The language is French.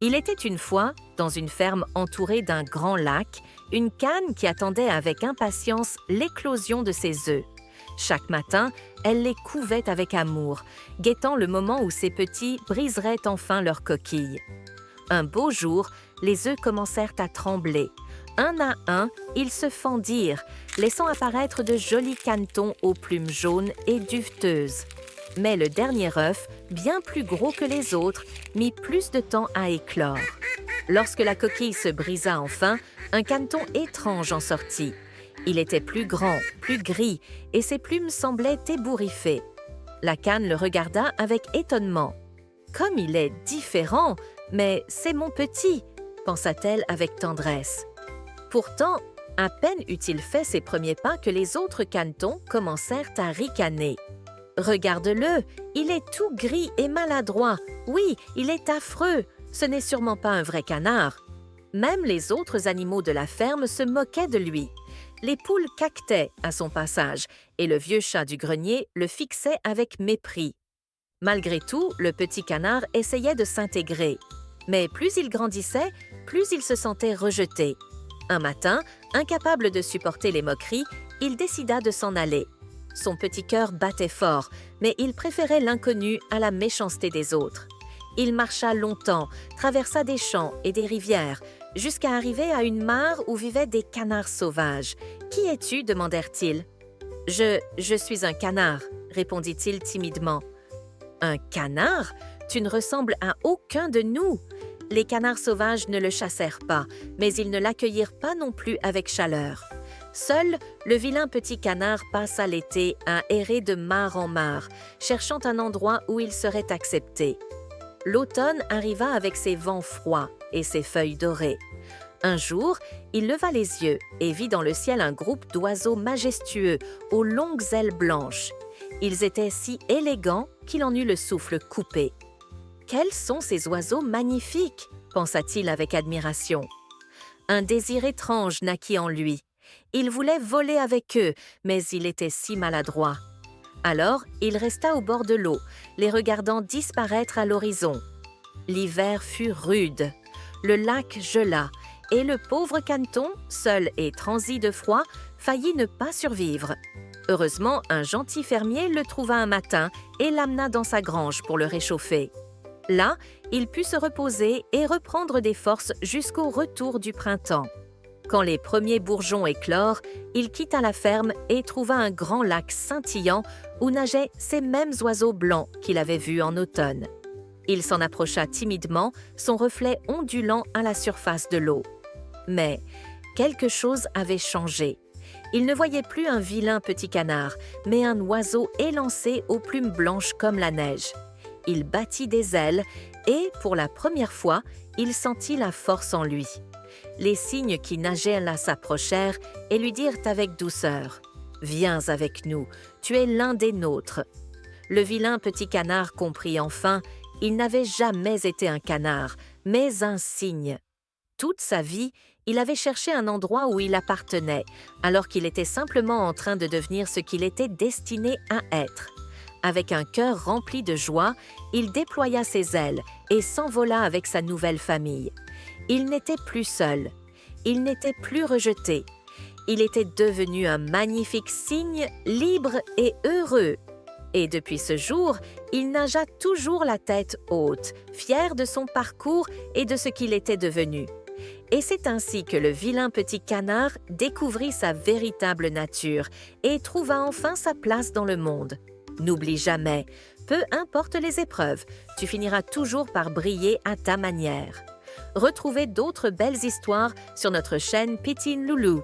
Il était une fois, dans une ferme entourée d'un grand lac, une cane qui attendait avec impatience l'éclosion de ses œufs. Chaque matin, elle les couvait avec amour, guettant le moment où ses petits briseraient enfin leur coquille. Un beau jour, les œufs commencèrent à trembler. Un à un, ils se fendirent, laissant apparaître de jolis canetons aux plumes jaunes et duveteuses. Mais le dernier œuf, bien plus gros que les autres, mit plus de temps à éclore. Lorsque la coquille se brisa enfin, un caneton étrange en sortit. Il était plus grand, plus gris, et ses plumes semblaient ébouriffées. La cane le regarda avec étonnement. « Comme il est différent, mais c'est mon petit !» pensa-t-elle avec tendresse. Pourtant, à peine eut-il fait ses premiers pas que les autres canetons commencèrent à ricaner. « Regarde-le, il est tout gris et maladroit. Oui, il est affreux. Ce n'est sûrement pas un vrai canard. » Même les autres animaux de la ferme se moquaient de lui. Les poules caquetaient à son passage et le vieux chat du grenier le fixait avec mépris. Malgré tout, le petit canard essayait de s'intégrer. Mais plus il grandissait, plus il se sentait rejeté. Un matin, incapable de supporter les moqueries, il décida de s'en aller. Son petit cœur battait fort, mais il préférait l'inconnu à la méchanceté des autres. Il marcha longtemps, traversa des champs et des rivières, jusqu'à arriver à une mare où vivaient des canards sauvages. « Qui es-tu » demandèrent-ils. « Je suis un canard » répondit-il timidement. « Un canard? Tu ne ressembles à aucun de nous !» Les canards sauvages ne le chassèrent pas, mais ils ne l'accueillirent pas non plus avec chaleur. Seul, le vilain petit canard passa l'été à errer de mare en mare, cherchant un endroit où il serait accepté. L'automne arriva avec ses vents froids et ses feuilles dorées. Un jour, il leva les yeux et vit dans le ciel un groupe d'oiseaux majestueux aux longues ailes blanches. Ils étaient si élégants qu'il en eut le souffle coupé. « Quels sont ces oiseaux magnifiques ?» pensa-t-il avec admiration. Un désir étrange naquit en lui. Il voulait voler avec eux, mais il était si maladroit. Alors, il resta au bord de l'eau, les regardant disparaître à l'horizon. L'hiver fut rude. Le lac gela, et le pauvre caneton, seul et transi de froid, faillit ne pas survivre. Heureusement, un gentil fermier le trouva un matin et l'amena dans sa grange pour le réchauffer. Là, il put se reposer et reprendre des forces jusqu'au retour du printemps. Quand les premiers bourgeons éclorent, il quitta la ferme et trouva un grand lac scintillant où nageaient ces mêmes oiseaux blancs qu'il avait vus en automne. Il s'en approcha timidement, son reflet ondulant à la surface de l'eau. Mais quelque chose avait changé. Il ne voyait plus un vilain petit canard, mais un oiseau élancé aux plumes blanches comme la neige. Il battit des ailes et, pour la première fois, il sentit la force en lui. Les cygnes qui nageaient là s'approchèrent et lui dirent avec douceur « Viens avec nous, tu es l'un des nôtres. » Le vilain petit canard comprit enfin, il n'avait jamais été un canard, mais un cygne. Toute sa vie, il avait cherché un endroit où il appartenait, alors qu'il était simplement en train de devenir ce qu'il était destiné à être. Avec un cœur rempli de joie, il déploya ses ailes et s'envola avec sa nouvelle famille. Il n'était plus seul. Il n'était plus rejeté. Il était devenu un magnifique cygne, libre et heureux. Et depuis ce jour, il nagea toujours la tête haute, fier de son parcours et de ce qu'il était devenu. Et c'est ainsi que le vilain petit canard découvrit sa véritable nature et trouva enfin sa place dans le monde. N'oublie jamais, peu importe les épreuves, tu finiras toujours par briller à ta manière. Retrouvez d'autres belles histoires sur notre chaîne Pitine Loulou.